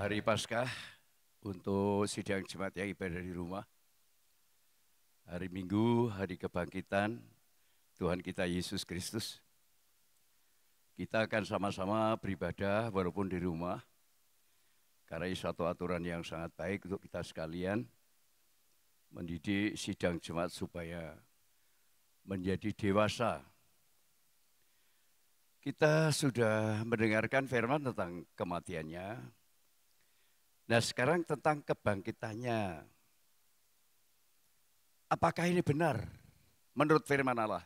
hari Paskah untuk sidang jemaat yang ibadah di rumah. Hari Minggu, hari kebangkitan Tuhan kita Yesus Kristus. Kita akan sama-sama beribadah walaupun di rumah. Karena ini suatu aturan yang sangat baik untuk kita sekalian mendidik sidang jemaat supaya menjadi dewasa. Kita sudah mendengarkan firman tentang kematiannya. Nah, sekarang tentang kebangkitannya. Apakah ini benar menurut firman Allah?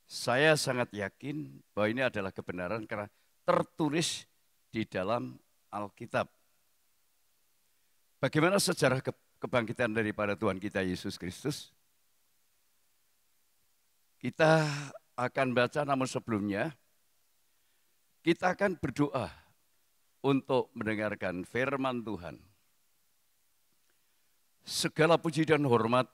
Saya sangat yakin bahwa ini adalah kebenaran karena tertulis di dalam Alkitab. Bagaimana sejarah kebangkitan daripada Tuhan kita Yesus Kristus? Kita akan baca, namun sebelumnya kita akan berdoa untuk mendengarkan firman Tuhan. Segala puji dan hormat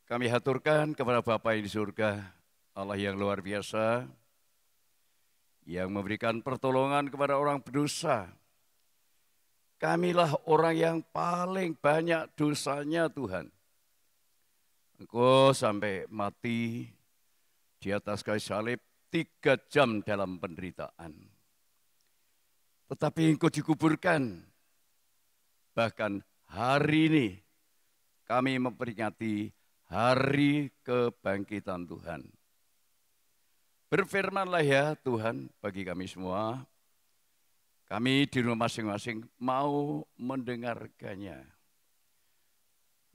kami haturkan kepada Bapa yang di surga, Allah yang luar biasa, yang memberikan pertolongan kepada orang berdosa. Kamilah orang yang paling banyak dosanya Tuhan. Engkau sampai mati di atas kayu salib 3 jam dalam penderitaan. Tetapi engkau dikuburkan. Bahkan hari ini kami memperingati hari kebangkitan Tuhan. Berfirmanlah ya Tuhan bagi kami semua. Kami di rumah masing-masing mau mendengarkannya.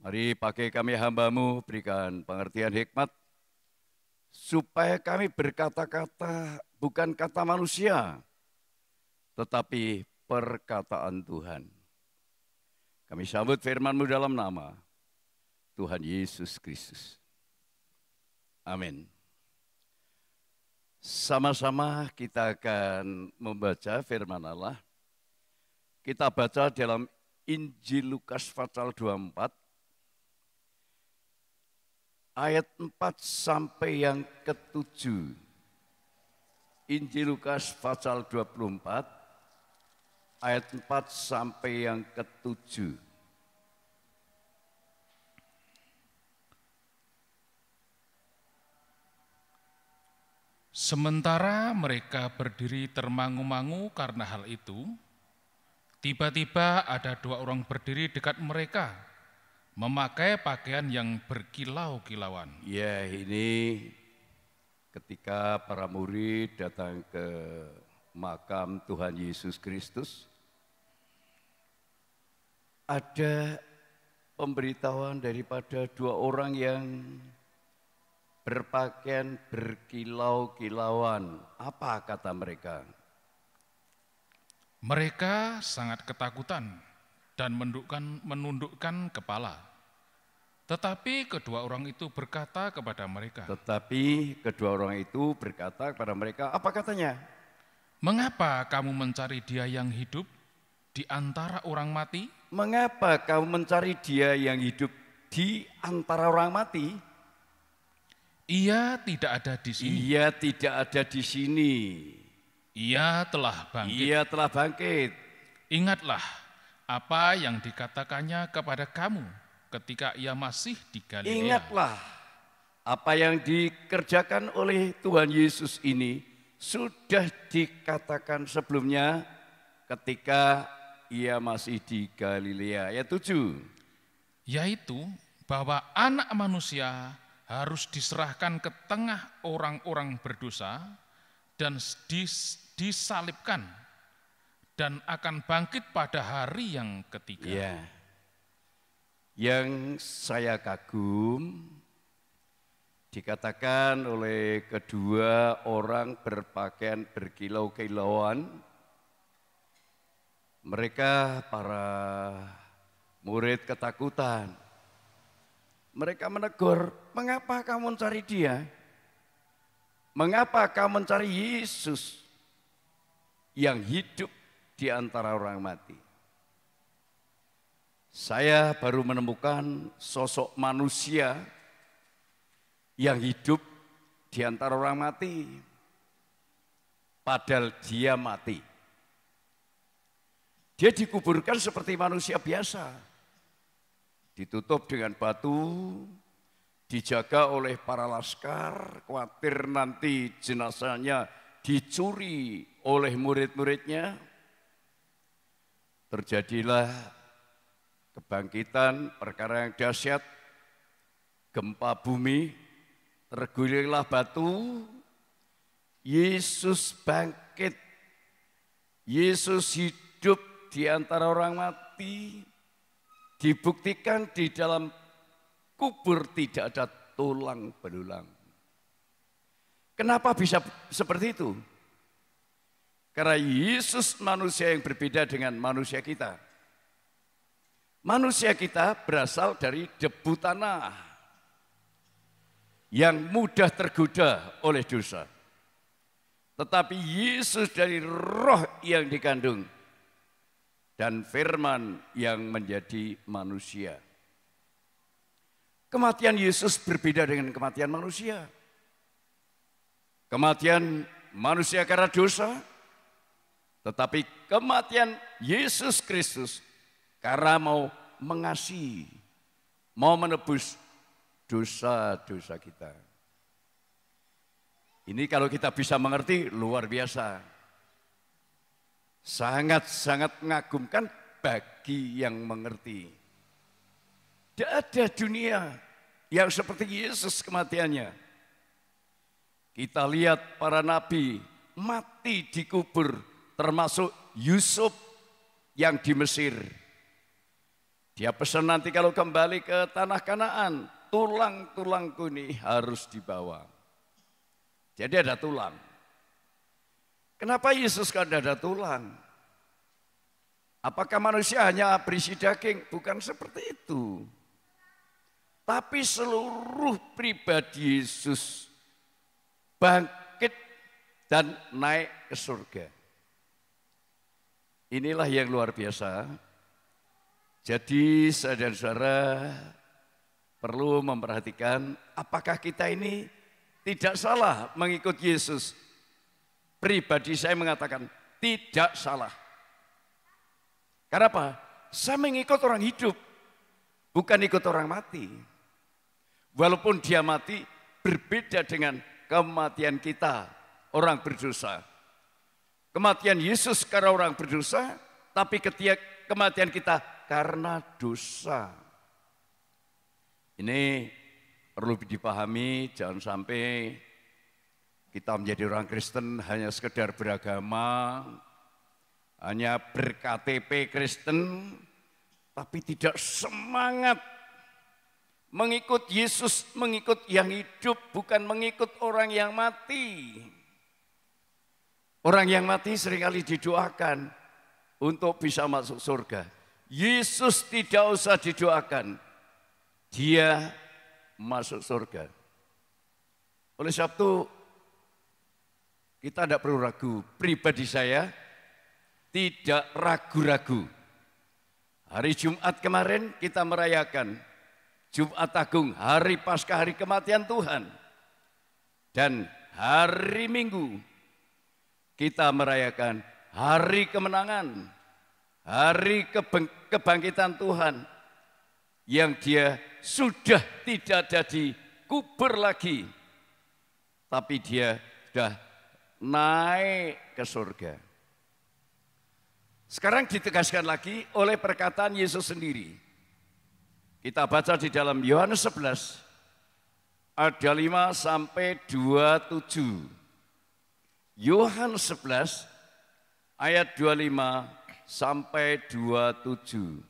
Mari pakai kami hamba-Mu, berikan pengertian hikmat, supaya kami berkata-kata bukan kata manusia, tetapi perkataan Tuhan. Kami sambut firman-Mu dalam nama Tuhan Yesus Kristus. Amin. Sama-sama kita akan membaca firman Allah. Kita baca dalam Injil Lukas pasal 24, ayat 4 sampai yang ke-7. Injil Lukas pasal 24, ayat 4 sampai yang ke-7. Sementara mereka berdiri termangu-mangu karena hal itu, tiba-tiba ada 2 orang berdiri dekat mereka, memakai pakaian yang berkilau-kilauan. Ya, ini ketika para murid datang ke makam Tuhan Yesus Kristus, ada pemberitahuan daripada 2 orang yang berpakaian berkilau-kilauan. Apa kata mereka? Mereka sangat ketakutan dan menundukkan kepala. Tetapi kedua orang itu berkata kepada mereka. Apa katanya? Mengapa kamu mencari Dia yang hidup di antara orang mati? Mengapa kamu mencari Dia yang hidup di antara orang mati? Ia tidak ada di sini. Ia tidak ada di sini. Ia telah bangkit. Ingatlah apa yang dikatakannya kepada kamu ketika ia masih di Galilea. Ingatlah apa yang dikerjakan oleh Tuhan Yesus ini sudah dikatakan sebelumnya ketika ia masih di Galilea. Ayat 7. Yaitu bahwa anak manusia harus diserahkan ke tengah orang-orang berdosa dan disalibkan dan akan bangkit pada hari yang ketiga. Ya. Yang saya kagum dikatakan oleh kedua orang berpakaian berkilau-kilauan. Mereka para murid ketakutan. Mereka menegur, mengapa kamu mencari Dia? Mengapa kamu mencari Yesus yang hidup di antara orang mati? Saya baru menemukan sosok manusia yang hidup di antara orang mati. Padahal dia mati. Dia dikuburkan seperti manusia biasa. Ditutup dengan batu, dijaga oleh para laskar, khawatir nanti jenazahnya dicuri oleh murid-muridnya. Terjadilah kebangkitan, perkara yang dahsyat, gempa bumi, tergulirlah batu, Yesus bangkit, Yesus hidup di antara orang mati, dibuktikan di dalam kubur tidak ada tulang belulang. Kenapa bisa seperti itu? Karena Yesus manusia yang berbeda dengan manusia kita. Manusia kita berasal dari debu tanah yang mudah tergoda oleh dosa. Tetapi Yesus dari roh yang dikandung dan firman yang menjadi manusia. Kematian Yesus berbeda dengan kematian manusia. Kematian manusia karena dosa, tetapi kematian Yesus Kristus karena mau mengasihi, mau menebus dosa-dosa kita. Ini kalau kita bisa mengerti luar biasa. Sangat-sangat mengagumkan bagi yang mengerti. Tidak ada dunia yang seperti Yesus kematiannya. Kita lihat para nabi mati dikubur, termasuk Yusuf yang di Mesir. Dia pesan nanti kalau kembali ke tanah Kanaan, tulang-tulangku ini harus dibawa. Jadi ada tulang. Kenapa Yesus kan ada tulang? Apakah manusia hanya berisi daging? Bukan seperti itu. Tapi seluruh pribadi Yesus bangkit dan naik ke surga. Inilah yang luar biasa. Jadi saudara-saudara perlu memperhatikan apakah kita ini tidak salah mengikut Yesus. Pribadi saya mengatakan tidak salah. Karena apa? Saya mengikut orang hidup, bukan ikut orang mati. Walaupun dia mati berbeda dengan kematian kita, orang berdosa. Kematian Yesus karena orang berdosa, tapi ketika kematian kita karena dosa. Ini perlu dipahami, jangan sampai kita menjadi orang Kristen hanya sekedar beragama, hanya ber-KTP Kristen, tapi tidak semangat mengikut Yesus, mengikut yang hidup, bukan mengikut orang yang mati. Orang yang mati seringkali didoakan untuk bisa masuk surga. Yesus tidak usah didoakan, dia masuk surga. Oleh sebab itu, kita tidak perlu ragu. Pribadi saya tidak ragu-ragu. Hari Jumat kemarin kita merayakan Jumat Agung, hari Paskah, hari kematian Tuhan. Dan hari Minggu kita merayakan hari kemenangan, hari kebangkitan Tuhan. Yang dia sudah tidak ada di kubur lagi. Tapi dia sudah naik ke surga. Sekarang ditegaskan lagi oleh perkataan Yesus sendiri. Kita baca di dalam Yohanes 11 ayat 25 sampai 27. Yohanes 11 ayat 25 sampai 27.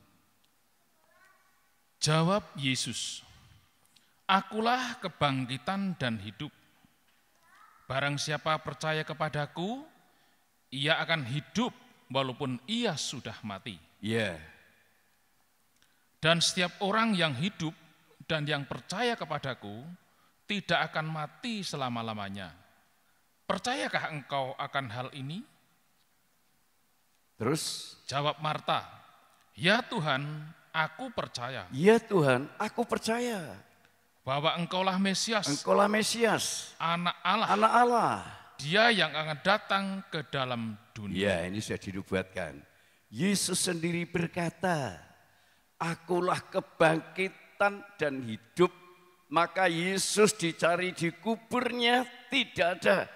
Jawab Yesus, "Akulah kebangkitan dan hidup. Barang siapa percaya kepadaku, ia akan hidup walaupun ia sudah mati. Dan setiap orang yang hidup dan yang percaya kepadaku tidak akan mati selama-lamanya. Percayakah engkau akan hal ini?" Terus jawab Marta, "Ya Tuhan, aku percaya." Ya Tuhan, aku percaya. Bahwa engkaulah Mesias. Engkaulah Mesias. Anak Allah. Anak Allah. Dia yang akan datang ke dalam dunia. Ya, ini sudah dinubuatkan. Yesus sendiri berkata, akulah kebangkitan dan hidup. Maka Yesus dicari di kuburnya tidak ada.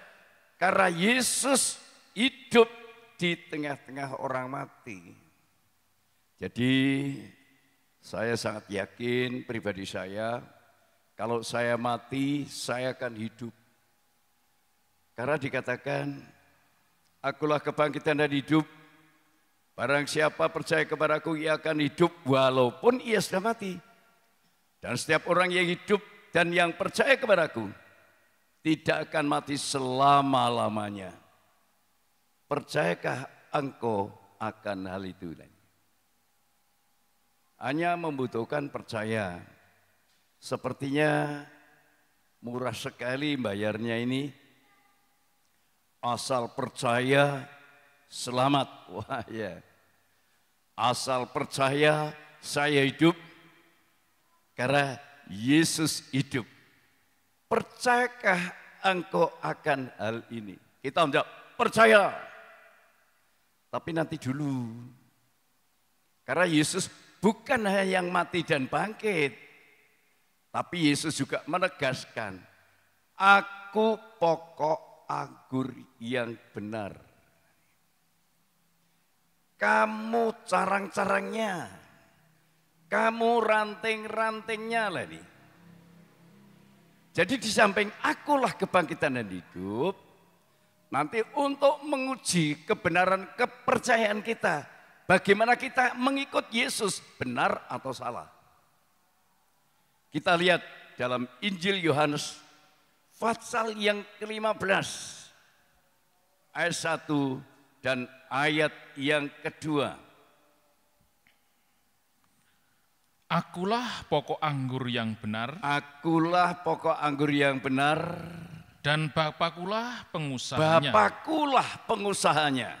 Karena Yesus hidup di tengah-tengah orang mati. Jadi saya sangat yakin pribadi saya, kalau saya mati saya akan hidup. Karena dikatakan, akulah kebangkitan dan hidup. Barang siapa percaya kepadaku, ia akan hidup walaupun ia sudah mati. Dan setiap orang yang hidup dan yang percaya kepadaku tidak akan mati selama-lamanya. Percayakah engkau akan hal itu? Hanya membutuhkan percaya. Sepertinya murah sekali bayarnya ini. Asal percaya selamat. Wah ya. Asal percaya saya hidup karena Yesus hidup. Percayakah engkau akan hal ini? Kita menjawab percaya. Tapi nanti dulu. Karena Yesus bukan hanya yang mati dan bangkit. Tapi Yesus juga menegaskan, aku pokok anggur yang benar. Kamu carang-carangnya, kamu ranting-rantingnya lah nih. Jadi di samping akulah kebangkitan dan hidup, nanti untuk menguji kebenaran kepercayaan kita, bagaimana kita mengikut Yesus, benar atau salah. Kita lihat dalam Injil Yohanes pasal yang ke-15 ayat 1 dan ayat yang kedua. Akulah pokok anggur yang benar. Akulah pokok anggur yang benar. Dan Bapakulah pengusahanya. Bapakulah pengusahanya.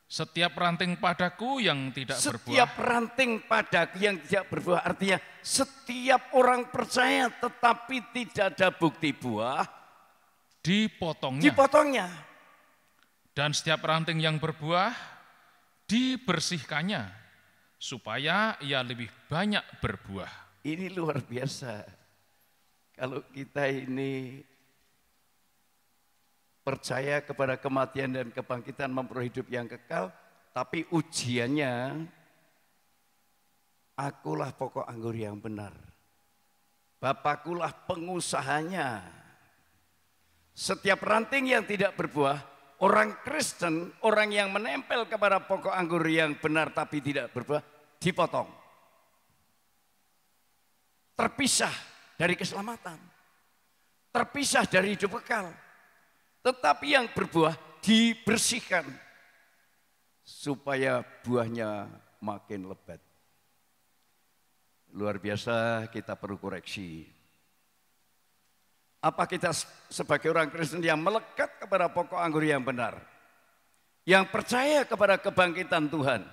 Setiap ranting padaku yang tidak berbuah. Setiap ranting padaku yang tidak berbuah. Artinya setiap orang percaya tetapi tidak ada bukti buah. Dipotongnya. Dan setiap ranting yang berbuah dibersihkannya supaya ia lebih banyak berbuah. Ini luar biasa. Kalau kita ini percaya kepada kematian dan kebangkitan memperoleh hidup yang kekal, tapi ujiannya akulah pokok anggur yang benar. Bapakulah pengusahanya. Setiap ranting yang tidak berbuah, orang Kristen, orang yang menempel kepada pokok anggur yang benar tapi tidak berbuah, dipotong. Terpisah dari keselamatan. Terpisah dari hidup kekal. Tetapi yang berbuah dibersihkan. Supaya buahnya makin lebat. Luar biasa, kita perlu koreksi. Apa kita sebagai orang Kristen yang melekat kepada pokok anggur yang benar, yang percaya kepada kebangkitan Tuhan,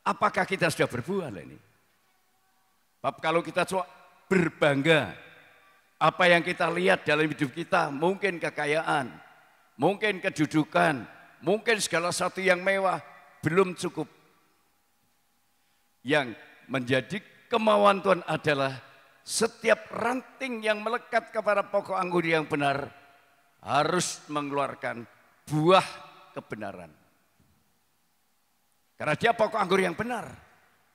apakah kita sudah berbuah ini? Bab kalau kita coba berbangga, apa yang kita lihat dalam hidup kita, mungkin kekayaan, mungkin kedudukan, mungkin segala sesuatu yang mewah, belum cukup. Yang menjadi kemauan Tuhan adalah setiap ranting yang melekat kepada pokok anggur yang benar harus mengeluarkan buah kebenaran. Karena dia pokok anggur yang benar.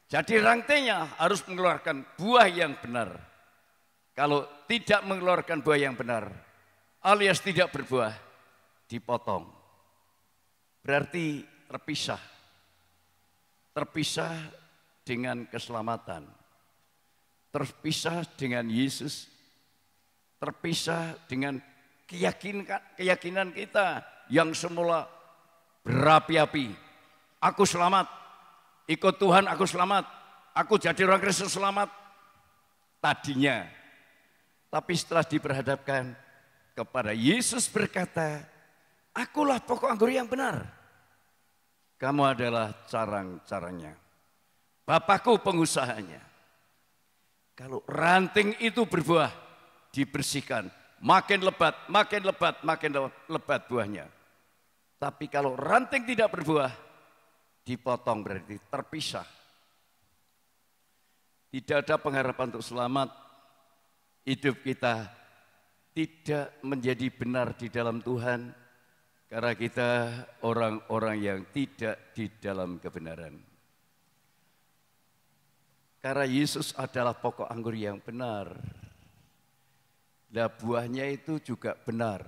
Jadi rantingnya harus mengeluarkan buah yang benar. Kalau tidak mengeluarkan buah yang benar, alias tidak berbuah, dipotong. Berarti terpisah. Terpisah dengan keselamatan. Terpisah dengan Yesus, terpisah dengan keyakinan kita yang semula berapi-api. Aku selamat, ikut Tuhan aku selamat, aku jadi orang Kristen selamat. Tadinya, tapi setelah diperhadapkan kepada Yesus berkata, akulah pokok anggur yang benar. Kamu adalah carang-carangnya, Bapakku pengusahanya. Kalau ranting itu berbuah, dibersihkan. Makin lebat, makin lebat, makin lebat buahnya. Tapi kalau ranting tidak berbuah, dipotong berarti terpisah. Tidak ada pengharapan untuk selamat. Hidup kita tidak menjadi benar di dalam Tuhan karena kita orang-orang yang tidak di dalam kebenaran. Karena Yesus adalah pokok anggur yang benar. Nah, buahnya itu juga benar.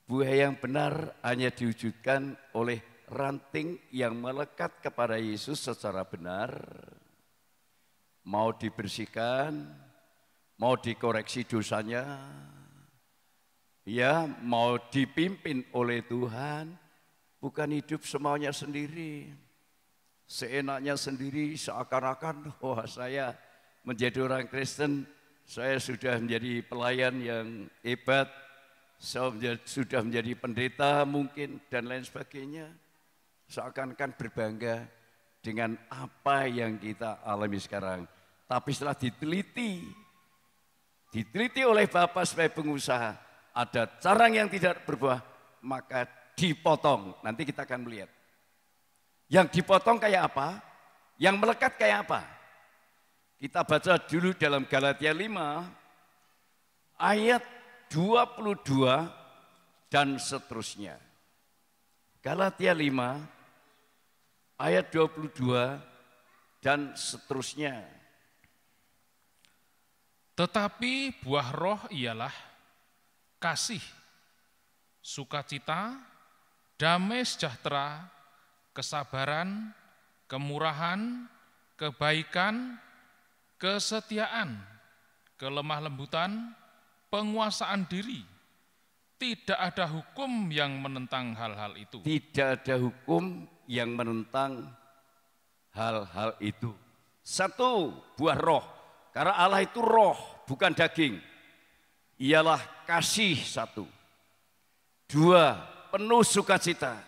Buah yang benar hanya diwujudkan oleh ranting yang melekat kepada Yesus secara benar. Mau dibersihkan, mau dikoreksi dosanya, ya mau dipimpin oleh Tuhan, bukan hidup semaunya sendiri. Seenaknya sendiri seakan-akan, wah saya menjadi orang Kristen, saya sudah menjadi pelayan yang hebat, saya sudah menjadi pendeta mungkin dan lain sebagainya. Seakan-akan berbangga dengan apa yang kita alami sekarang. Tapi setelah diteliti oleh Bapak sebagai pengusaha, ada carang yang tidak berbuah, maka dipotong. Nanti kita akan melihat. Yang dipotong kayak apa? Yang melekat kayak apa? Kita baca dulu dalam Galatia 5 ayat 22 dan seterusnya. Galatia 5 ayat 22 dan seterusnya. Tetapi buah roh ialah kasih, sukacita, damai sejahtera, kesabaran, kemurahan, kebaikan, kesetiaan, kelemah lembutan, penguasaan diri. Tidak ada hukum yang menentang hal-hal itu. Tidak ada hukum yang menentang hal-hal itu. Satu, buah roh. Karena Allah itu roh, bukan daging. Ialah kasih satu. Dua, penuh sukacita.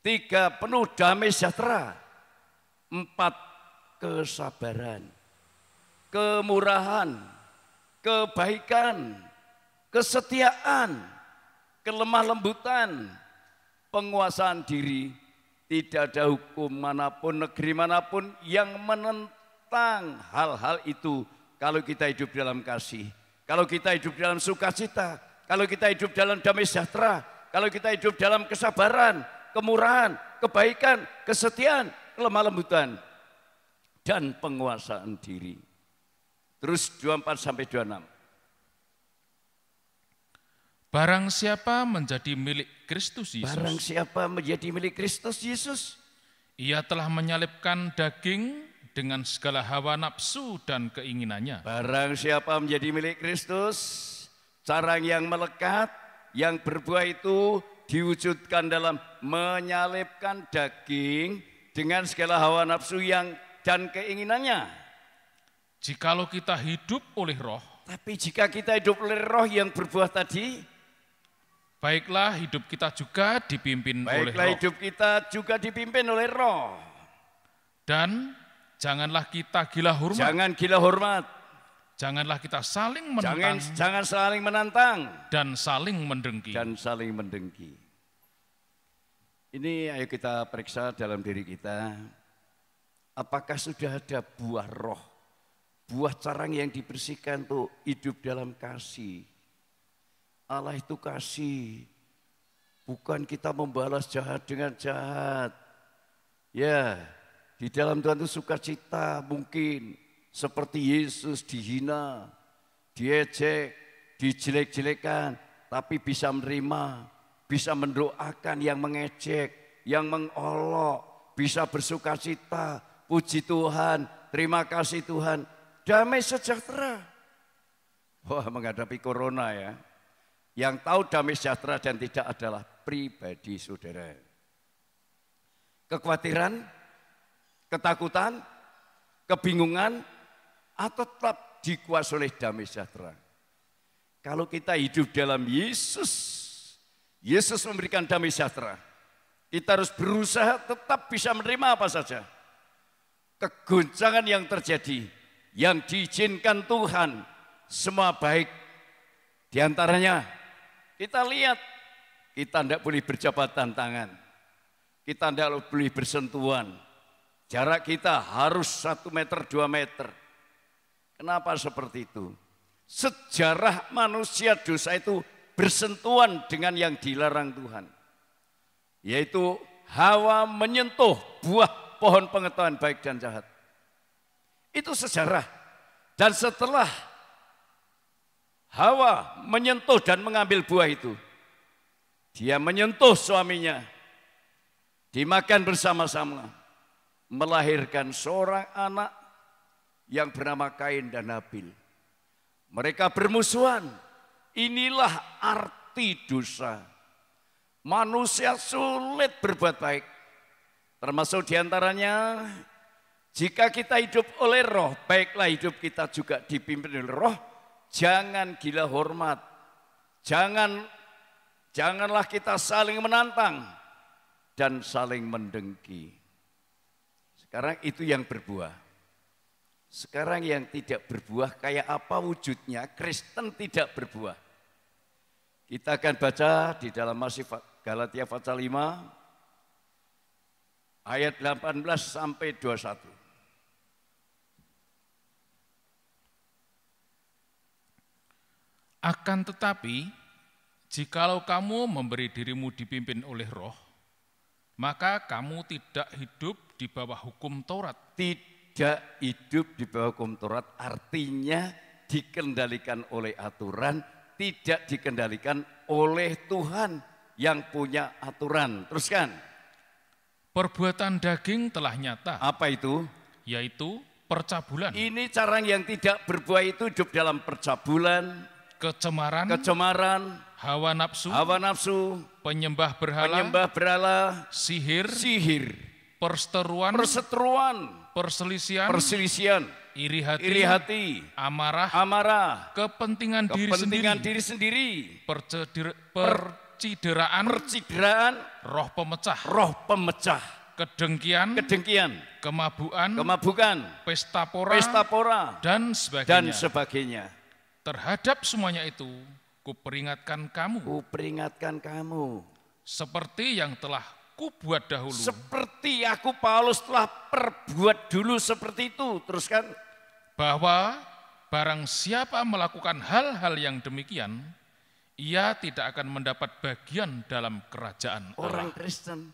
Tiga, penuh damai sejahtera. Empat, kesabaran. Kemurahan. Kebaikan. Kesetiaan. Kelemah lembutan. Penguasaan diri. Tidak ada hukum manapun, negeri manapun yang menentang hal-hal itu. Kalau kita hidup dalam kasih, kalau kita hidup dalam sukacita, kalau kita hidup dalam damai sejahtera, kalau kita hidup dalam kesabaran, kemurahan, kebaikan, kesetiaan, kelemah lembutan, dan penguasaan diri. Terus 24 sampai 26. Barang siapa menjadi milik Kristus Yesus, Barang siapa menjadi milik Kristus Yesus, ia telah menyalibkan daging dengan segala hawa nafsu dan keinginannya. Barang siapa menjadi milik Kristus, carang yang melekat, yang berbuah itu diwujudkan dalam menyalibkan daging dengan segala hawa nafsu yang dan keinginannya. Jikalau kita hidup oleh roh, Tapi jika kita hidup oleh roh yang berbuah tadi, baiklah hidup kita juga dipimpin oleh baiklah roh. hidup kita juga dipimpin oleh roh. Dan janganlah kita gila hormat. Jangan gila hormat. Janganlah kita saling menentang Jangan saling menantang dan saling mendengki. dan saling mendengki. Ini ayo kita periksa dalam diri kita. Apakah sudah ada buah roh? Buah carang yang dibersihkan untuk hidup dalam kasih. Allah itu kasih. Bukan kita membalas jahat dengan jahat. Ya, di dalam Tuhan itu sukacita mungkin. Seperti Yesus dihina, diejek, dijelek-jelekan, tapi bisa menerima, bisa mendoakan yang mengejek, yang mengolok, bisa bersukacita, puji Tuhan, terima kasih Tuhan, damai sejahtera. Wah, menghadapi corona ya, yang tahu damai sejahtera dan tidak adalah pribadi saudara. Kekhawatiran, ketakutan, kebingungan, atau tetap dikuasai oleh damai sejahtera. Kalau kita hidup dalam Yesus, Yesus memberikan damai sejahtera. Kita harus berusaha tetap bisa menerima apa saja. Kegoncangan yang terjadi, yang diizinkan Tuhan, semua baik. Di antaranya kita lihat, kita tidak boleh berjabatan tangan. kita tidak boleh bersentuhan. Jarak kita harus 1 meter, 2 meter. Kenapa seperti itu? Sejarah manusia dosa itu bersentuhan dengan yang dilarang Tuhan. Yaitu Hawa menyentuh buah pohon pengetahuan baik dan jahat. Itu sejarah. Dan setelah Hawa menyentuh dan mengambil buah itu, dia menyentuh suaminya, dimakan bersama-sama, melahirkan seorang anak yang bernama Kain dan Habil. Mereka bermusuhan. Inilah arti dosa. Manusia sulit berbuat baik. Termasuk diantaranya, jika kita hidup oleh roh, baiklah hidup kita juga dipimpin oleh roh. Jangan gila hormat. Janganlah kita saling menantang dan saling mendengki. Sekarang itu yang berbuah. Sekarang yang tidak berbuah kayak apa wujudnya? Kristen tidak berbuah. Kita akan baca di dalam masih Galatia pasal 5 ayat 18 sampai 21. Akan tetapi, jikalau kamu memberi dirimu dipimpin oleh roh, maka kamu tidak hidup di bawah hukum Taurat. Tidak hidup di bawah hukum Taurat artinya dikendalikan oleh aturan, tidak dikendalikan oleh Tuhan yang punya aturan. Teruskan. Perbuatan daging telah nyata. Apa itu? Yaitu percabulan. Ini cara yang tidak berbuah itu hidup dalam percabulan, kecemaran, hawa nafsu, penyembah berhala, sihir, perseteruan, perselisihan, iri hati, amarah, kepentingan diri sendiri, percideraan, roh pemecah, kedengkian, kemabukan, pesta pora, dan sebagainya. Terhadap semuanya itu, kuperingatkan kamu. Seperti yang telah kubuat dahulu. Seperti aku Paulus telah perbuat dulu seperti itu. Teruskan. Bahwa barang siapa melakukan hal-hal yang demikian, ia tidak akan mendapat bagian dalam kerajaan Allah. Orang Kristen,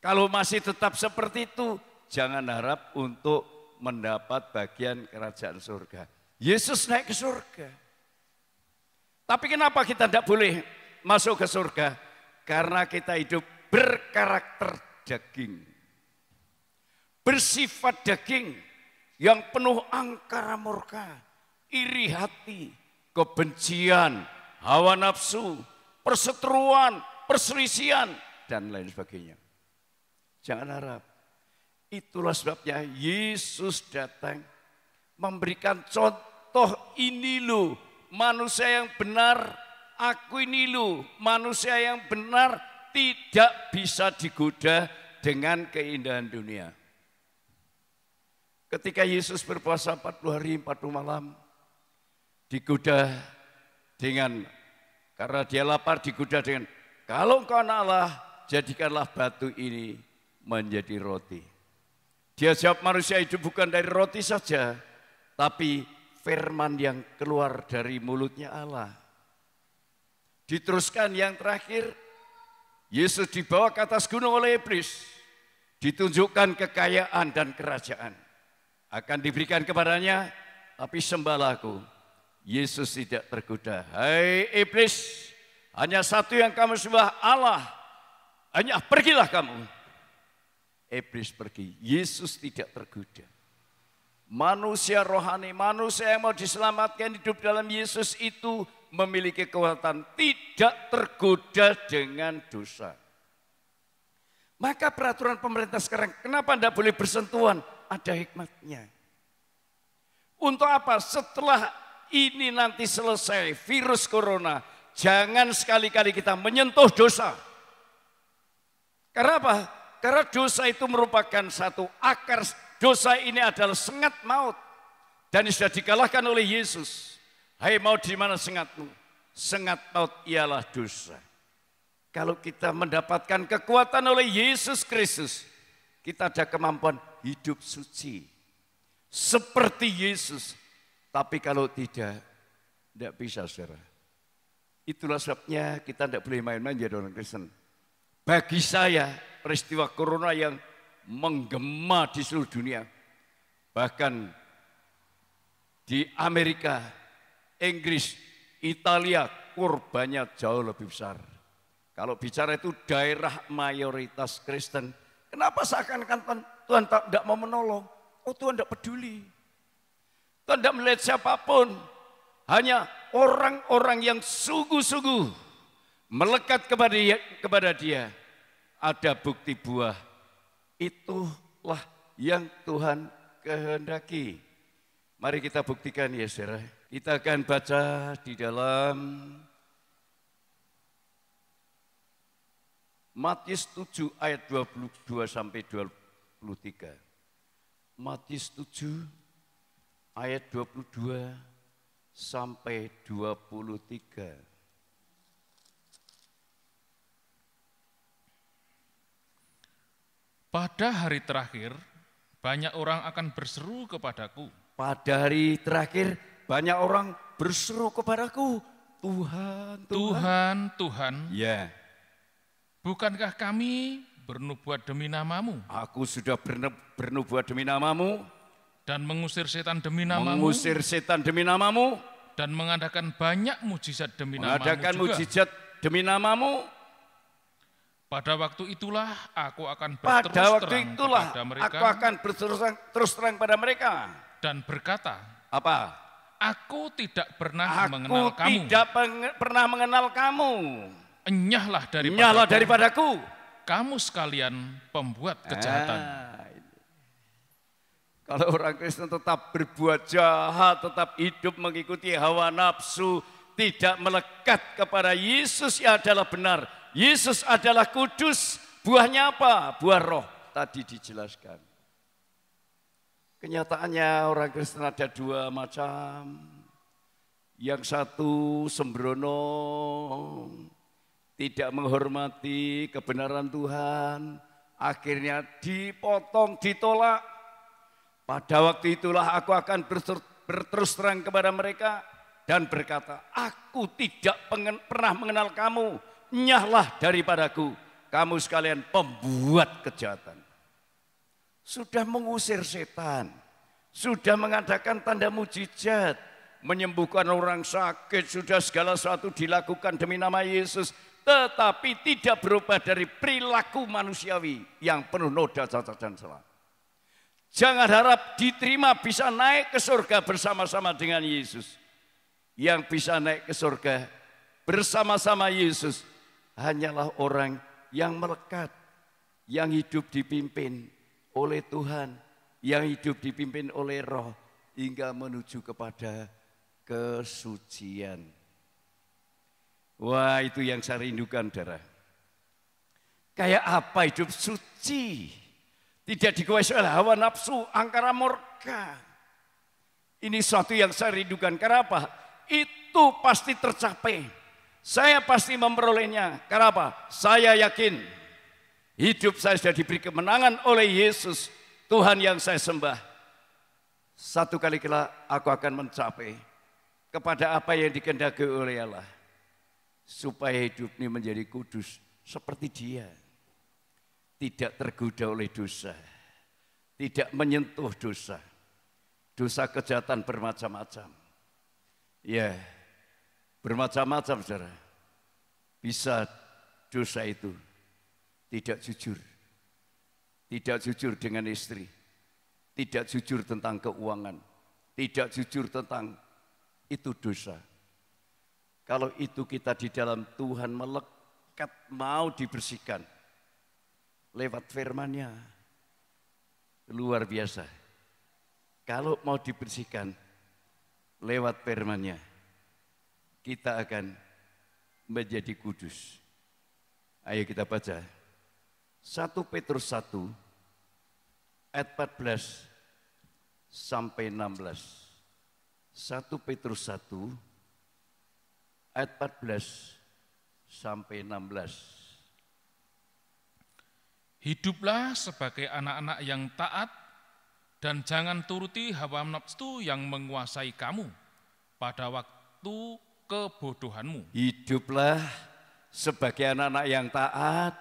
kalau masih tetap seperti itu, jangan harap untuk mendapat bagian kerajaan surga. Yesus naik ke surga. Tapi kenapa kita tidak boleh masuk ke surga? Karena kita hidup berkarakter daging. Bersifat daging yang penuh angkara murka, iri hati, kebencian, hawa nafsu, perseteruan, perselisihan, dan lain sebagainya. Jangan harap. Itulah sebabnya Yesus datang memberikan contoh, ini loh manusia yang benar, aku ini loh manusia yang benar, tidak bisa digoda dengan keindahan dunia. Ketika Yesus berpuasa 40 hari 40 malam, digoda dengan, karena dia lapar, digoda dengan, kalau engkau anak Allah, jadikanlah batu ini menjadi roti. Dia jawab, manusia hidup bukan dari roti saja, tapi firman yang keluar dari mulutnya Allah. Diteruskan yang terakhir, Yesus dibawa ke atas gunung oleh iblis, ditunjukkan kekayaan dan kerajaan. Akan diberikan kepadanya, tapi sembahlah aku. Yesus tidak tergoda. Hai iblis, hanya satu yang kamu sembah, Allah. Hanya pergilah kamu. Iblis pergi, Yesus tidak tergoda. Manusia rohani, manusia yang mau diselamatkan hidup dalam Yesus itu memiliki kekuatan tidak tergoda dengan dosa. Maka peraturan pemerintah sekarang, kenapa tidak boleh bersentuhan? Ada hikmatnya. Untuk apa? Setelah ini nanti selesai virus corona, jangan sekali-kali kita menyentuh dosa. Karena apa? Karena dosa itu merupakan satu akar. Dosa ini adalah sengat maut. Dan sudah dikalahkan oleh Yesus. Hai maut, di mana sengatmu? Sengat maut ialah dosa. Kalau kita mendapatkan kekuatan oleh Yesus Kristus, kita ada kemampuan hidup suci. Seperti Yesus. Tapi kalau tidak bisa, saudara. Itulah sebabnya kita tidak boleh main-main jadi orang Kristen. Bagi saya, peristiwa corona yang menggema di seluruh dunia, bahkan di Amerika, Inggris, Italia, korbannya jauh lebih besar. Kalau bicara itu daerah mayoritas Kristen, kenapa seakan-akan Tuhan tidak mau menolong? Oh, Tuhan tidak peduli. Tuhan tidak melihat siapapun. Hanya orang-orang yang sungguh-sungguh melekat kepada Dia. Ada bukti buah. Itulah yang Tuhan kehendaki. Mari kita buktikan ya saudara. Kita akan baca di dalam Matius 7 ayat 22 sampai 23. Matius 7 ayat 22 sampai 23. Pada hari terakhir, banyak orang akan berseru kepadaku. Pada hari terakhir, banyak orang berseru kepadaku. Tuhan, Tuhan, Tuhan. Ya. Bukankah kami bernubuat demi nama-Mu? Aku sudah bernubuat demi nama-Mu. Dan mengusir setan demi nama-Mu. Mengusir setan demi nama-Mu. Dan mengadakan banyak mujizat demi nama-Mu juga. Mengadakan mujizat demi nama-Mu. Pada waktu itulah aku akan berterus terang pada mereka. Dan berkata, apa? Aku tidak pernah mengenal kamu. Aku tidak pernah mengenal kamu. Enyahlah daripadaku. Kamu sekalian pembuat kejahatan. Kalau orang Kristen tetap berbuat jahat, tetap hidup mengikuti hawa nafsu, tidak melekat kepada Yesus yang adalah benar. Yesus adalah kudus. Buahnya apa? Buah roh. Tadi dijelaskan. Kenyataannya orang Kristen ada dua macam. Yang satu sembrono, tidak menghormati kebenaran Tuhan, akhirnya dipotong, ditolak. Pada waktu itulah aku akan berterus terang kepada mereka dan berkata, aku tidak pernah mengenal kamu, nyahlah daripadaku, kamu sekalian pembuat kejahatan. Sudah mengusir setan, sudah mengadakan tanda mujizat, menyembuhkan orang sakit, sudah segala sesuatu dilakukan demi nama Yesus. Tetapi tidak berubah dari perilaku manusiawi yang penuh noda, cacat dan salah. Jangan harap diterima bisa naik ke surga bersama-sama dengan Yesus. Yang bisa naik ke surga bersama-sama Yesus hanyalah orang yang melekat, yang hidup dipimpin oleh Tuhan, yang hidup dipimpin oleh Roh hingga menuju kepada kesucian. Wah, itu yang saya rindukan, saudara. Kayak apa hidup suci? Tidak dikuasai oleh hawa nafsu, angkara murka. Ini suatu yang saya rindukan. Karena apa? Itu pasti tercapai. Saya pasti memperolehnya. Karena apa? Saya yakin hidup saya sudah diberi kemenangan oleh Yesus, Tuhan yang saya sembah. Satu kali kelak aku akan mencapai kepada apa yang dikehendaki oleh Allah. Supaya hidup ini menjadi kudus seperti Dia. Tidak tergoda oleh dosa. Tidak menyentuh dosa. Dosa kejahatan bermacam-macam. Ya, bermacam-macam saudara. Bisa dosa itu tidak jujur. Tidak jujur dengan istri. Tidak jujur tentang keuangan. Tidak jujur tentang itu dosa. Kalau itu kita di dalam Tuhan melekat, mau dibersihkan lewat firman-Nya, luar biasa. Kalau mau dibersihkan lewat firman-Nya, kita akan menjadi kudus. Ayo kita baca 1 Petrus 1 ayat 14 sampai 16. 1 Petrus 1 ayat 14 sampai 16. Hiduplah sebagai anak-anak yang taat dan jangan turuti hawa nafsu yang menguasai kamu pada waktu kebodohanmu. Hiduplah sebagai anak-anak yang taat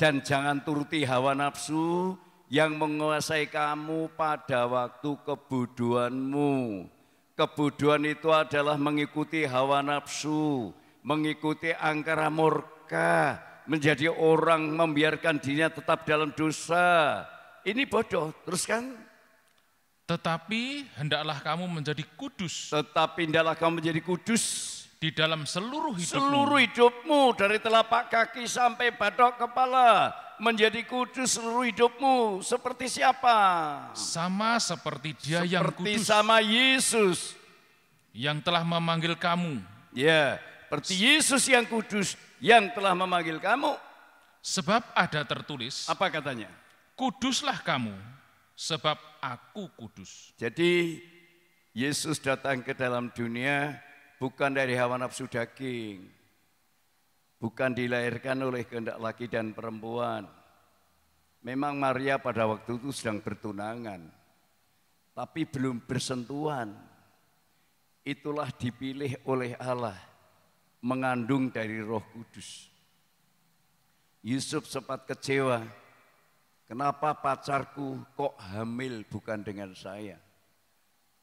dan jangan turuti hawa nafsu yang menguasai kamu pada waktu kebodohanmu. Kebodohan itu adalah mengikuti hawa nafsu, mengikuti angkara murka, menjadi orang membiarkan dirinya tetap dalam dosa. Ini bodoh, teruskan. Tetapi hendaklah kamu menjadi kudus. Tetapi hendaklah kamu menjadi kudus di dalam seluruh hidupmu. Seluruh hidupmu dari telapak kaki sampai batok kepala. Menjadi kudus seluruh hidupmu. Seperti siapa? Sama seperti Dia yang kudus. Seperti sama Yesus. Yang telah memanggil kamu. Ya, seperti Yesus yang kudus yang telah memanggil kamu. Sebab ada tertulis. Apa katanya? Kuduslah kamu, sebab aku kudus. Jadi Yesus datang ke dalam dunia bukan dari hawa nafsu daging, bukan dilahirkan oleh kehendak laki dan perempuan. Memang Maria pada waktu itu sedang bertunangan, tapi belum bersentuhan. Itulah dipilih oleh Allah, mengandung dari Roh Kudus. Yusuf sempat kecewa, kenapa pacarku kok hamil bukan dengan saya?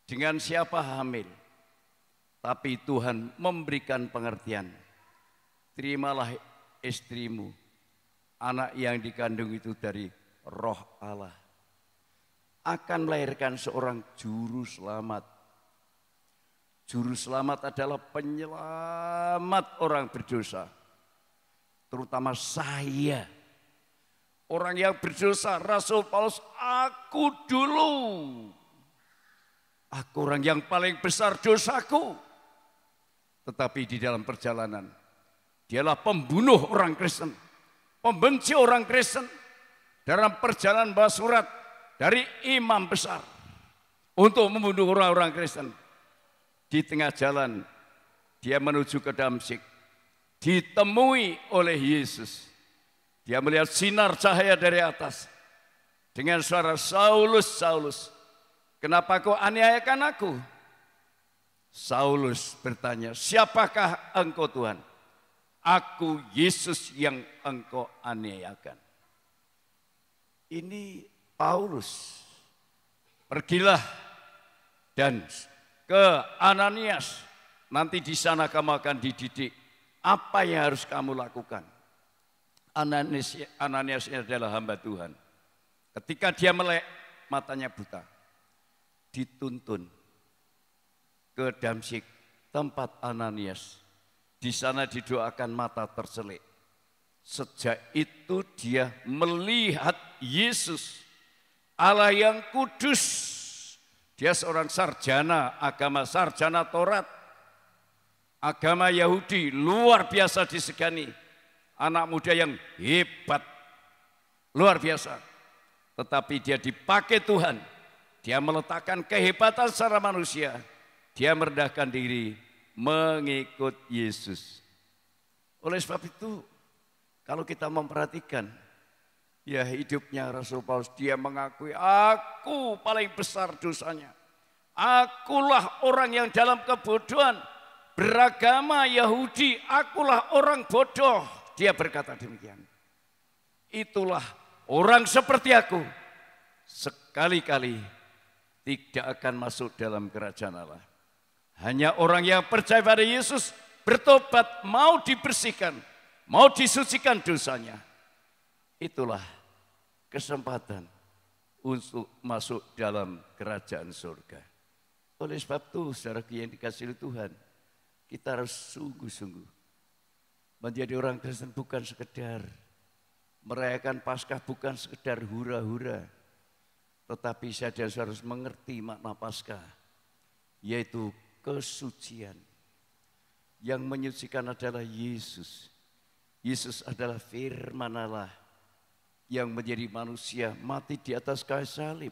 Dengan siapa hamil? Tapi Tuhan memberikan pengertian. Terimalah istrimu, anak yang dikandung itu dari Roh Allah. Akan melahirkan seorang juru selamat. Juru selamat adalah penyelamat orang berdosa. Terutama saya. Orang yang berdosa, Rasul Paulus, aku dulu. Aku orang yang paling besar dosaku. Tetapi di dalam perjalanan, dialah pembunuh orang Kristen, pembenci orang Kristen. Dalam perjalanan bawa surat dari imam besar untuk membunuh orang-orang Kristen. Di tengah jalan, dia menuju ke Damsyik, ditemui oleh Yesus. Dia melihat sinar cahaya dari atas. Dengan suara, Saulus, Saulus, kenapa kau aniayakan aku? Saulus bertanya, siapakah engkau Tuhan? Aku Yesus yang engkau aniayakan. Ini Paulus. Pergilah dan ke Ananias. Nanti di sana kamu akan dididik. Apa yang harus kamu lakukan? Ananias adalah hamba Tuhan. Ketika dia melek, matanya buta. Dituntun ke Damsyik, tempat Ananias. Di sana didoakan mata terselik. Sejak itu dia melihat Yesus, Allah yang kudus. Dia seorang sarjana agama, sarjana Taurat. Agama Yahudi luar biasa disegani. Anak muda yang hebat, luar biasa. Tetapi dia dipakai Tuhan. Dia meletakkan kehebatan secara manusia. Dia merendahkan diri mengikut Yesus. Oleh sebab itu, kalau kita memperhatikan, ya hidupnya Rasul Paulus, dia mengakui, aku paling besar dosanya. Akulah orang yang dalam kebodohan, beragama Yahudi, akulah orang bodoh. Dia berkata demikian. Itulah orang seperti aku, sekali-kali tidak akan masuk dalam kerajaan Allah. Hanya orang yang percaya pada Yesus, bertobat, mau dibersihkan, mau disucikan dosanya. Itulah kesempatan untuk masuk dalam kerajaan surga. Oleh sebab itu, saudara yang dikasihi Tuhan, kita harus sungguh-sungguh menjadi orang Kristen, bukan sekedar merayakan Paskah, bukan sekedar hura-hura, tetapi saya harus mengerti makna Paskah, yaitu kesucian. Yang menyucikan adalah Yesus. Yesus adalah firman Allah yang menjadi manusia, mati di atas kayu salib.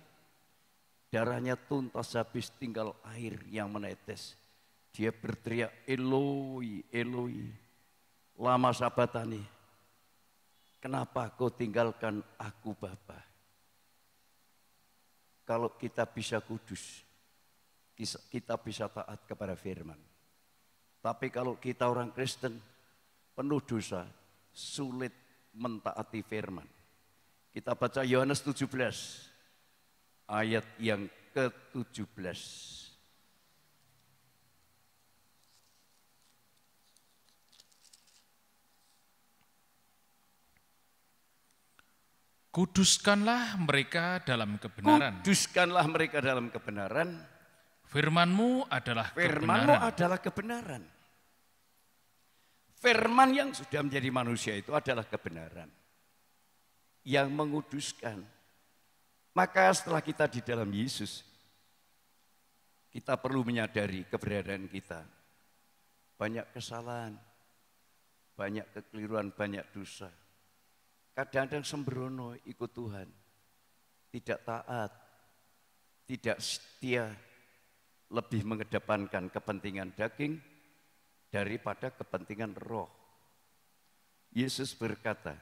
Darahnya tuntas habis, tinggal air yang menetes. Dia berteriak, Eloi, Eloi, lama sabatani. kenapa kau tinggalkan aku Bapa? Kalau kita bisa kudus, kita bisa taat kepada firman. Tapi kalau kita orang Kristen penuh dosa, sulit mentaati firman. Kita baca Yohanes 17 ayat yang ke-17. Kuduskanlah mereka dalam kebenaran. Kuduskanlah mereka dalam kebenaran. Firman-Mu adalah Firman-Mu kebenaran. adalah kebenaran. Firman yang sudah menjadi manusia itu adalah kebenaran yang menguduskan. Maka setelah kita di dalam Yesus, kita perlu menyadari keberadaan kita. Banyak kesalahan, banyak kekeliruan, banyak dosa. Kadang-kadang sembrono ikut Tuhan, tidak taat, tidak setia, lebih mengedepankan kepentingan daging daripada kepentingan roh. Yesus berkata,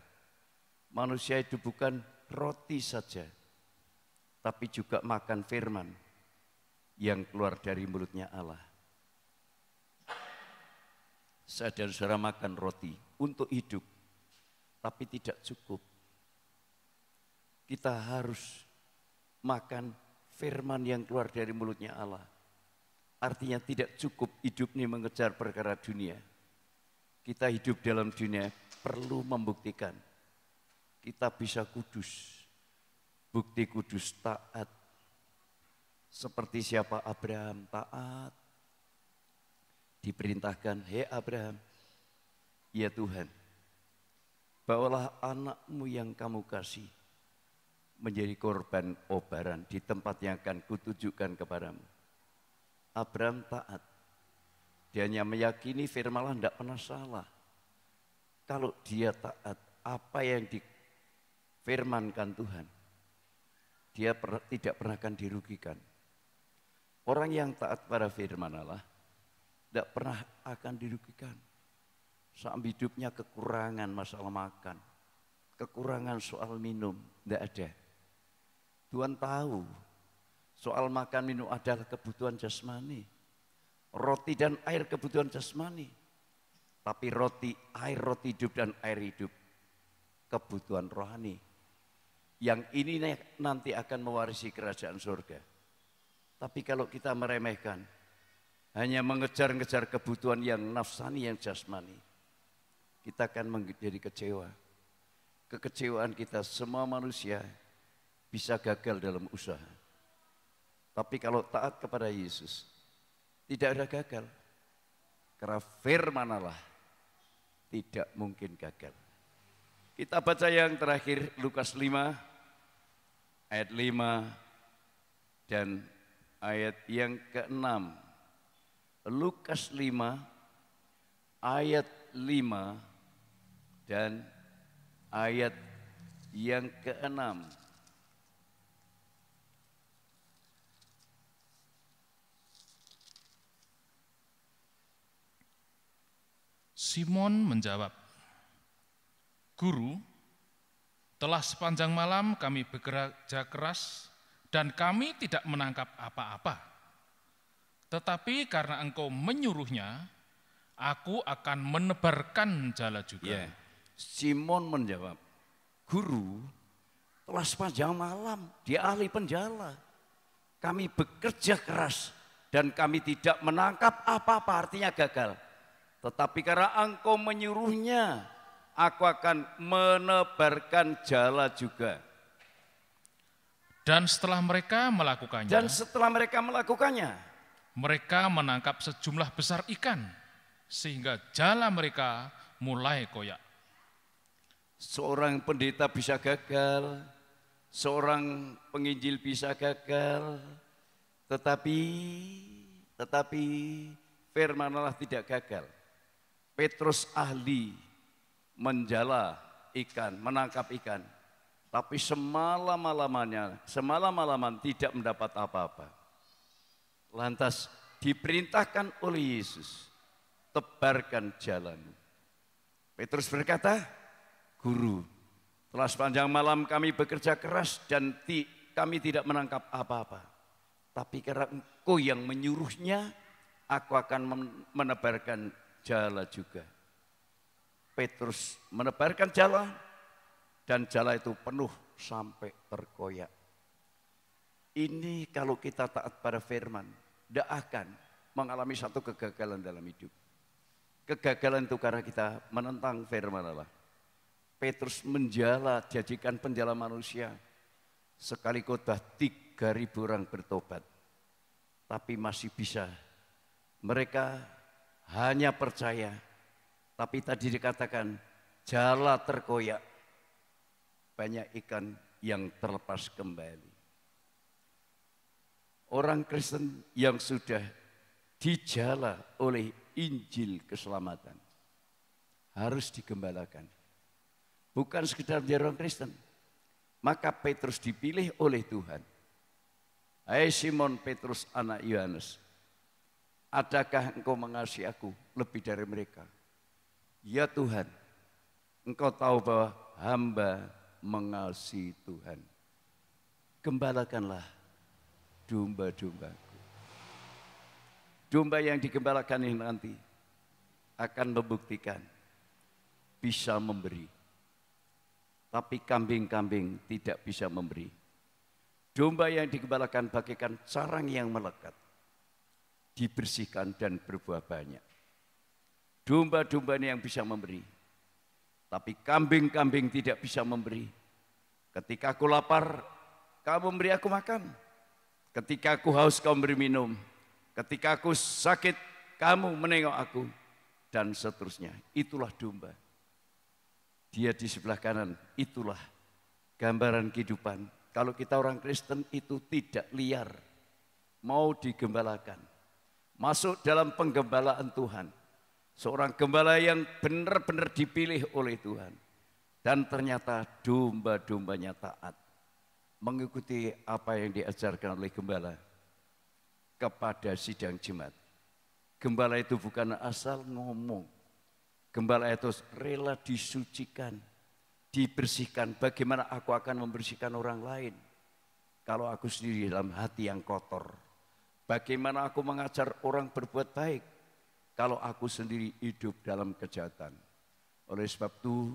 manusia itu bukan roti saja, tapi juga makan firman yang keluar dari mulutnya Allah. Saya dan saudara makan roti untuk hidup, tapi tidak cukup. Kita harus makan firman yang keluar dari mulutnya Allah. Artinya tidak cukup hidup ini mengejar perkara dunia. Kita hidup dalam dunia perlu membuktikan kita bisa kudus. Bukti kudus taat. Seperti siapa Abraham taat. Diperintahkan, hei Abraham, ya Tuhan, bawalah anakmu yang kamu kasih menjadi korban obaran di tempat yang akan kutunjukkan kepadamu. Abraham taat. Dia hanya meyakini firman Allah tidak pernah salah. Kalau dia taat, apa yang difirmankan Tuhan, dia tidak pernah akan dirugikan. Orang yang taat pada firman Allah tidak pernah akan dirugikan. Sampai hidupnya kekurangan masalah makan, kekurangan soal minum, tidak ada. Tuhan tahu soal makan minum adalah kebutuhan jasmani. Roti dan air kebutuhan jasmani. Tapi roti hidup dan air hidup kebutuhan rohani. Yang ini nanti akan mewarisi kerajaan surga. Tapi kalau kita meremehkan, hanya mengejar-ngejar kebutuhan yang nafsani, yang jasmani, kita akan menjadi kecewa. Kekecewaan kita, semua manusia bisa gagal dalam usaha. Tapi kalau taat kepada Yesus, tidak ada gagal. Karena firman Allah tidak mungkin gagal. Kita baca yang terakhir, Lukas 5, ayat 5 dan ayat yang ke-6. Lukas 5, ayat 5 dan ayat yang ke-6. Simon menjawab, Guru, telah sepanjang malam kami bekerja keras dan kami tidak menangkap apa-apa. Tetapi karena engkau menyuruhnya, aku akan menebarkan jala juga. Ya. Simon menjawab, Guru, telah sepanjang malam, dia ahli penjala. Kami bekerja keras dan kami tidak menangkap apa-apa, artinya gagal. Tetapi karena engkau menyuruhnya, aku akan menebarkan jala juga. Dan setelah mereka melakukannya, mereka menangkap sejumlah besar ikan, sehingga jala mereka mulai koyak. Seorang pendeta bisa gagal, seorang penginjil bisa gagal, tetapi firman Allah tidak gagal. Petrus ahli menjala ikan, menangkap ikan, tapi semalam-malaman tidak mendapat apa-apa. Lantas diperintahkan oleh Yesus, tebarkan jalanmu. Petrus berkata, Guru, Setelah sepanjang malam kami bekerja keras dan kami tidak menangkap apa-apa. Tapi karena Engkau yang menyuruhnya, aku akan menebarkan jala juga. Petrus menebarkan jala dan jala itu penuh sampai terkoyak. Ini kalau kita taat pada firman, tidak akan mengalami satu kegagalan dalam hidup. Kegagalan itu karena kita menentang firman Allah. Petrus menjala, jadikan penjala manusia. Sekali khotbah 3.000 orang bertobat. Tapi masih bisa. Mereka hanya percaya. Tapi tadi dikatakan jala terkoyak. Banyak ikan yang terlepas kembali. Orang Kristen yang sudah dijala oleh Injil keselamatan harus digembalakan. Bukan sekedar menjadi orang Kristen. Maka Petrus dipilih oleh Tuhan. Hai Simon Petrus anak Yohanes, adakah engkau mengasihi aku lebih dari mereka? Ya Tuhan, engkau tahu bahwa hamba mengasihi Tuhan. Gembalakanlah domba-dombaku. Domba yang digembalakan ini nanti akan membuktikan bisa memberi. Tapi kambing-kambing tidak bisa memberi. Domba yang digembalakan bagaikan carang yang melekat, dibersihkan dan berbuah banyak. Domba-domba ini yang bisa memberi. Tapi kambing-kambing tidak bisa memberi. Ketika aku lapar, kamu memberi aku makan. Ketika aku haus, kamu memberi minum. Ketika aku sakit, kamu menengok aku. Dan seterusnya. Itulah domba. Dia di sebelah kanan, itulah gambaran kehidupan. Kalau kita orang Kristen itu tidak liar, mau digembalakan. Masuk dalam penggembalaan Tuhan. Seorang gembala yang benar-benar dipilih oleh Tuhan. Dan ternyata domba-dombanya taat. Mengikuti apa yang diajarkan oleh gembala kepada sidang jemaat. Gembala itu bukan asal ngomong. Gembala itu rela disucikan, dibersihkan. Bagaimana aku akan membersihkan orang lain kalau aku sendiri dalam hati yang kotor? Bagaimana aku mengajar orang berbuat baik kalau aku sendiri hidup dalam kejahatan? Oleh sebab itu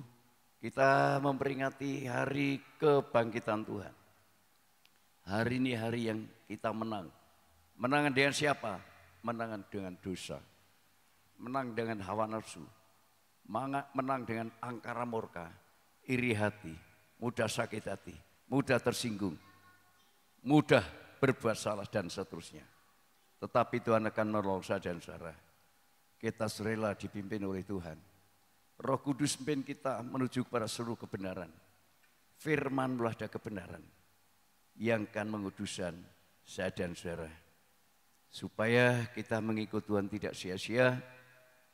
kita memperingati hari kebangkitan Tuhan. Hari ini hari yang kita menang. Menang dengan siapa? Menang dengan dosa. Menang dengan hawa nafsu. Menang dengan angkara murka, iri hati, mudah sakit hati, mudah tersinggung, mudah berbuat salah dan seterusnya. Tetapi Tuhan akan menolong saja dan saudara. Kita rela dipimpin oleh Tuhan. Roh Kudus memimpin kita menuju kepada seluruh kebenaran. Firman-Nya ada kebenaran yang akan menguduskan saya dan saudara. Supaya kita mengikut Tuhan tidak sia-sia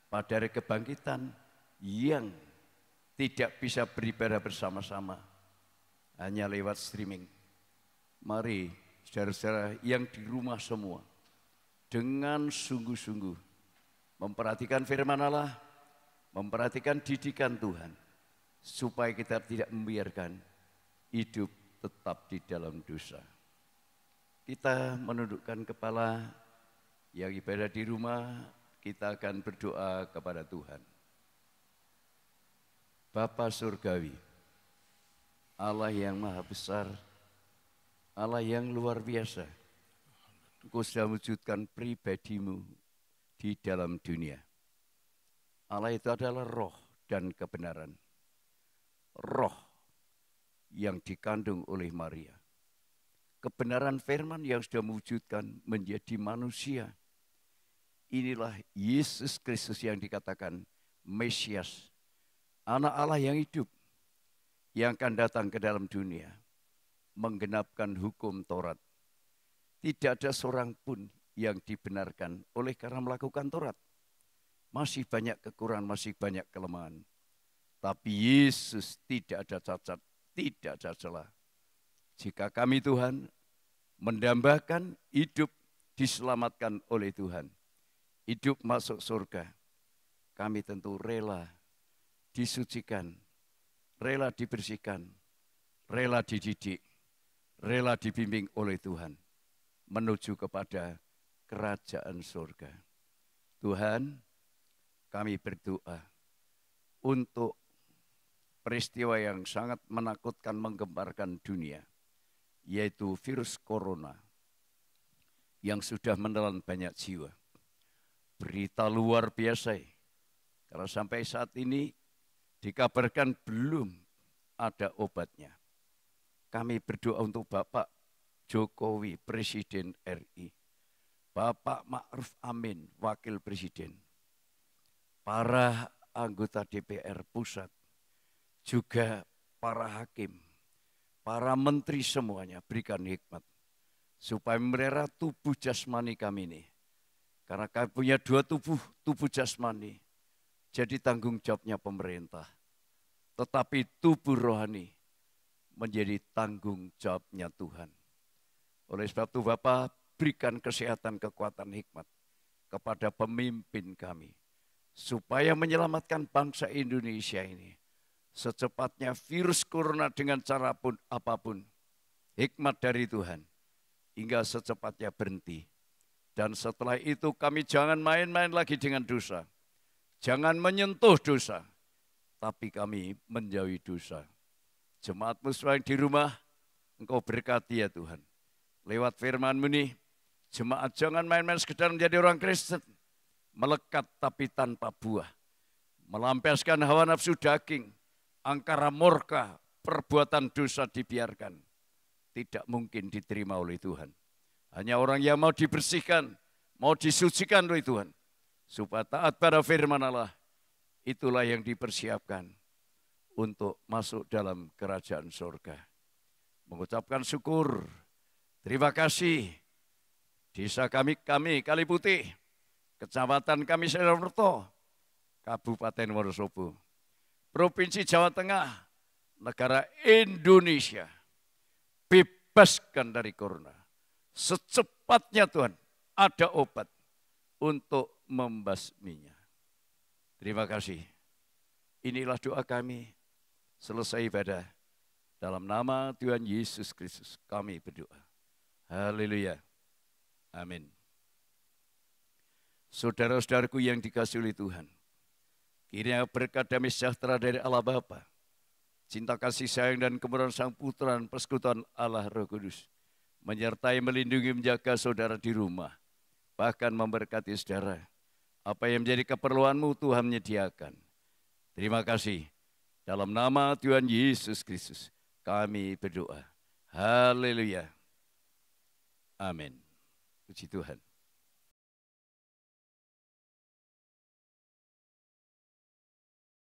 pada hari kebangkitan yang tidak bisa beribadah bersama-sama hanya lewat streaming. Mari saudara-saudara yang di rumah semua dengan sungguh-sungguh memperhatikan firman Allah, memperhatikan didikan Tuhan, supaya kita tidak membiarkan hidup tetap di dalam dosa. Kita menundukkan kepala, yang ibadah di rumah, kita akan berdoa kepada Tuhan. Bapa Surgawi, Allah yang maha besar, Allah yang luar biasa, Engkau sudah wujudkan pribadimu di dalam dunia. Allah itu adalah roh dan kebenaran. Roh yang dikandung oleh Maria. Kebenaran firman yang sudah mewujudkan menjadi manusia. Inilah Yesus Kristus yang dikatakan Mesias, Anak Allah yang hidup, yang akan datang ke dalam dunia, menggenapkan hukum Taurat. Tidak ada seorang pun yang dibenarkan oleh karena melakukan Taurat. Masih banyak kekurangan, masih banyak kelemahan. Tapi Yesus tidak ada cacat, tidak ada celah. Jika kami Tuhan mendambakan hidup diselamatkan oleh Tuhan, hidup masuk surga, kami tentu rela disucikan, rela dibersihkan, rela dididik, rela dibimbing oleh Tuhan menuju kepada kerajaan surga. Tuhan, kami berdoa untuk peristiwa yang sangat menakutkan, menggemparkan dunia, yaitu virus corona yang sudah menelan banyak jiwa. Berita luar biasa, karena sampai saat ini dikabarkan belum ada obatnya. Kami berdoa untuk Bapak Jokowi, Presiden RI, Bapak Ma'ruf Amin, Wakil Presiden, para anggota DPR Pusat, juga para hakim, para menteri semuanya, berikan hikmat supaya memelihara tubuh jasmani kami ini. Karena kami punya dua tubuh jasmani, jadi tanggung jawabnya pemerintah. Tetapi tubuh rohani menjadi tanggung jawabnya Tuhan. Oleh sebab itu Bapak, berikan kesehatan, kekuatan, hikmat kepada pemimpin kami, supaya menyelamatkan bangsa Indonesia ini. Secepatnya virus corona dengan cara pun apapun, hikmat dari Tuhan, hingga secepatnya berhenti. Dan setelah itu kami jangan main-main lagi dengan dosa. Jangan menyentuh dosa, tapi kami menjauhi dosa. Jemaat-Mu yang di rumah, Engkau berkati ya Tuhan. Lewat firman-Mu nih, jemaat jangan main-main sekedar menjadi orang Kristen. Melekat tapi tanpa buah. Melampiaskan hawa nafsu daging, angkara murka, perbuatan dosa dibiarkan. Tidak mungkin diterima oleh Tuhan. Hanya orang yang mau dibersihkan, mau disucikan oleh Tuhan. Supaya taat pada firman Allah, itulah yang dipersiapkan untuk masuk dalam kerajaan surga. Mengucapkan syukur, terima kasih. Desa kami Kali Putih, kecamatan kami Sedawerto, Kabupaten Wonosobo, Provinsi Jawa Tengah, negara Indonesia, bebaskan dari corona. Secepatnya Tuhan, ada obat untuk membasminya. Terima kasih. Inilah doa kami selesai ibadah. Dalam nama Tuhan Yesus Kristus kami berdoa. Haleluya. Amin. Saudara-saudaraku yang dikasihi oleh Tuhan, kiranya berkat damai sejahtera dari Allah Bapa, cinta kasih sayang dan kemurahan Sang Putra dan persekutuan Allah Roh Kudus menyertai, melindungi, menjaga saudara di rumah, bahkan memberkati saudara. Apa yang menjadi keperluanmu Tuhan menyediakan. Terima kasih. Dalam nama Tuhan Yesus Kristus kami berdoa. Haleluya. Amin. Puji Tuhan.